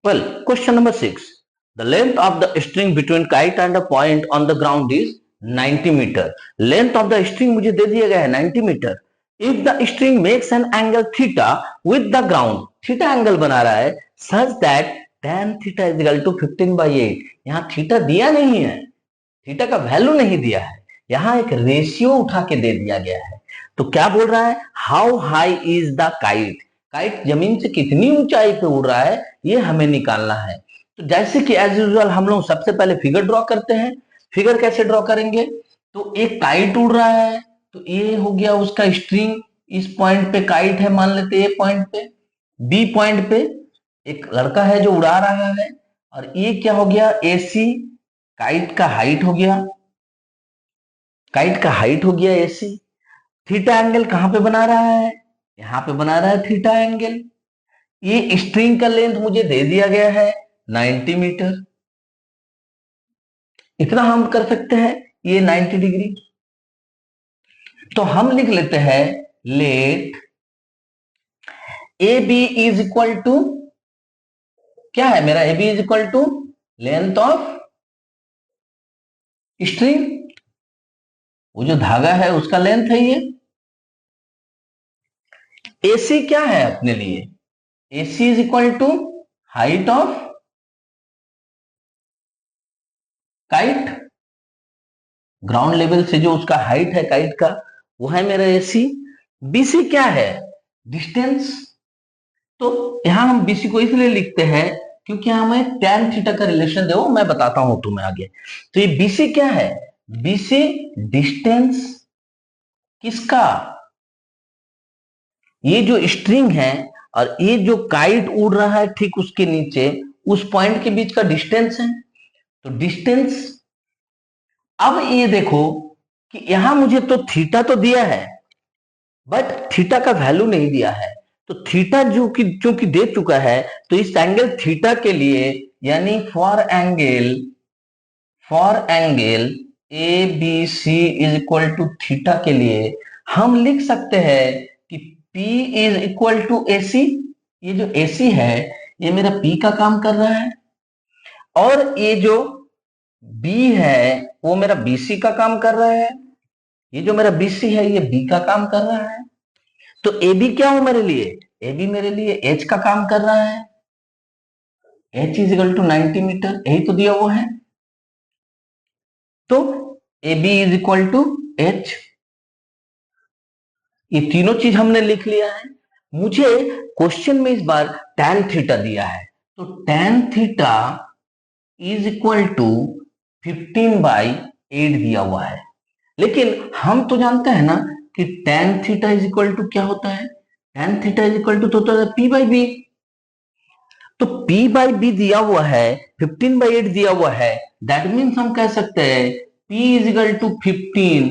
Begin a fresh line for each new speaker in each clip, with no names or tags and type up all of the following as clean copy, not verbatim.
Well, question number 6. The length of the string between kite and a point on the ground is 90 meter. Length of the string मुझे दे दिया गया है 90 metre. If the string makes an angle theta with the ground, theta angle बना रहा है such that tan theta is equal to 15/8. यहाँ theta दिया नहीं है, थीटा का वैल्यू नहीं दिया है, यहाँ एक रेशियो उठा के दे दिया गया है. तो क्या बोल रहा है, how high is the kite, kite जमीन से कितनी ऊंचाई पे उड़ रहा है ये हमें निकालना है. तो जैसे कि एज यूजुअल हम लोग सबसे पहले फिगर ड्रॉ करते हैं. फिगर कैसे ड्रॉ करेंगे, तो एक काइट उड़ रहा है, तो ये हो गया उसका स्ट्रिंग, इस पॉइंट पे काइट है, मान लेते हैं पॉइंट पे, बी पॉइंट पे एक लड़का है जो उड़ा रहा है, और ये क्या हो गया, एसी काइट का हाइट हो गया, काइट का हाइट हो गया एसी. थीटा एंगल कहां पे बना रहा है, यहां पे बना रहा है थीटा एंगल. ये स्ट्रिंग का लेंथ मुझे दे दिया गया है 90 मीटर, इतना हम कर सकते हैं, ये 90 डिग्री. तो हम लिख लेते हैं let A B is equal to, क्या है मेरा, A B is equal to length of string, वो जो धागा है उसका लेंथ है ये. एसी क्या है अपने लिए, AC is equal to height of kite, ground level से जो उसका हाइट है काइट का वो है मेरा AC. BC क्या है, डिस्टेंस. तो यहां हम BC को इसलिए लिखते हैं क्योंकि हमें tan थीटा का रिलेशन दो, मैं बताता हूं तुम्हें आगे. तो ये BC क्या है, BC डिस्टेंस किसका, ये जो स्ट्रिंग है और ये जो काइट उड़ रहा है ठीक उसके नीचे उस पॉइंट के बीच का डिस्टेंस है. तो डिस्टेंस, अब ये देखो कि यहां मुझे तो थीटा तो दिया है बट थीटा का वैल्यू नहीं दिया है. तो थीटा जो कि चूंकि दे चुका है तो इस एंगल थीटा के लिए, यानी for angle A B C is equal to theta के लिए हम लिख सकते हैं कि P is equal to AC. ये जो AC है ये मेरा P का काम कर रहा है, और ये जो B है वो मेरा BC का काम कर रहा है, ये जो मेरा BC है ये B का काम कर रहा है. तो AB क्या हो मेरे लिए, AB मेरे लिए H का काम कर रहा है, H is equal to 90 metre, यही तो दिया हुआ है. तो AB is equal to H, ये तीनों चीज हमने लिख लिया है. मुझे क्वेश्चन में इस बार tan थीटा दिया है, तो tan theta is equal to 15/8 दिया हुआ है. लेकिन हम तो जानते हैं ना कि tan theta is equal to क्या होता है, tan theta is equal to तो होता है P/B. तो P/B दिया हुआ है, 15/8 दिया हुआ है, दैट मीन्स हम कह सकते हैं P is equal to 15,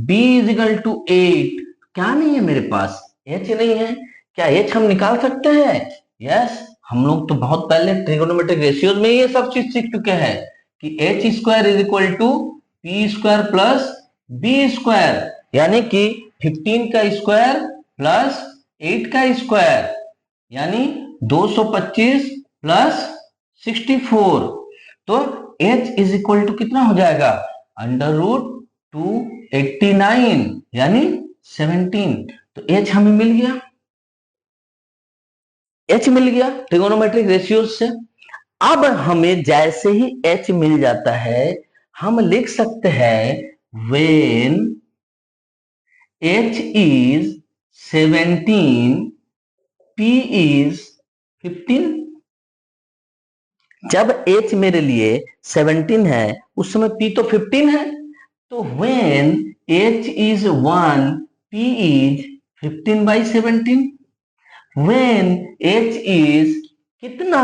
B is equal to 8. क्या नहीं है मेरे पास, H नहीं है. क्या H हम निकाल सकते हैं, यस. हम लोग तो बहुत पहले ट्रिगोनोमेट्रिक रेशियोज में ये सब चीज सीख चुके हैं कि H square is equal to P square plus B square, यानी कि 15 का स्क्वायर प्लस 8 का स्क्वायर, यानी 225 प्लस 64. तो H इज इक्वल टू कितना हो जाएगा, अंडर रूट 289 यानी 17. तो H हमें मिल गया, H मिल गया ट्रिगोनोमेट्रिक रेशियोज से. अब हमें जैसे ही H मिल जाता है हम लिख सकते हैं when H is 17, P is 15. जब H मेरे लिए 17 है उस समय P तो 15 है. तो when H is 1, P is 15/17. when H is कितना,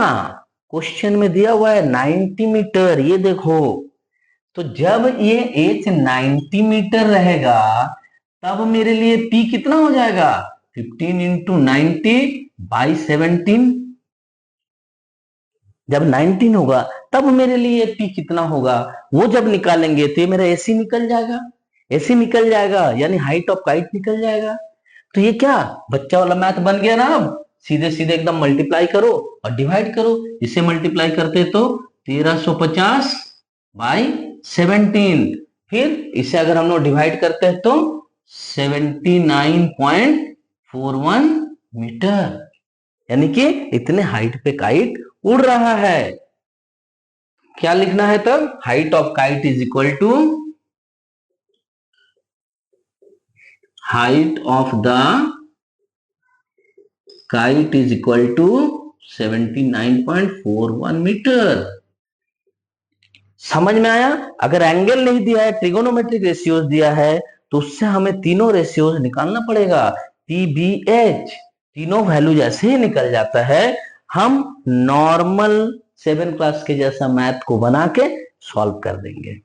क्वेश्चन में दिया हुआ है 90 मीटर, ये देखो. तो जब ये H 90 मीटर रहेगा तब मेरे लिए P कितना हो जाएगा, 15 इंटू 90/17. जब 19 होगा तब मेरे लिए P कितना होगा, वो जब निकालेंगे तो ये मेरा AC निकल जाएगा, AC निकल जाएगा यानी हाइट ऑफ काइट निकल जाएगा. तो ये क्या बच्चा वाला मैथ बन गया ना. अब सीधे सीधे एकदम मल्टीप्लाई करो और डिवाइड करो। इसे मल्टीप्लाई करते तो 1350 बाई 17, फिर इसे अगर हम लोग डिवाइड करते हैं तो 79.41 मीटर, यानी कि इतने हाइट पे काइट उड़ रहा है। क्या लिखना है तब? Height of kite is equal to height of the kite is equal to 79.41 metre. समझ में आया? अगर एंगल नहीं दिया है, ट्रिगोनोमेट्रिक रेशियोज दिया है, तो उससे हमें तीनों रेशियोज निकालना पड़ेगा। TBH तीनों वैल्यू जैसे ही निकल जाता है, हम नॉर्मल 7 क्लास के जैसा मैथ को बना के सॉल्व कर देंगे।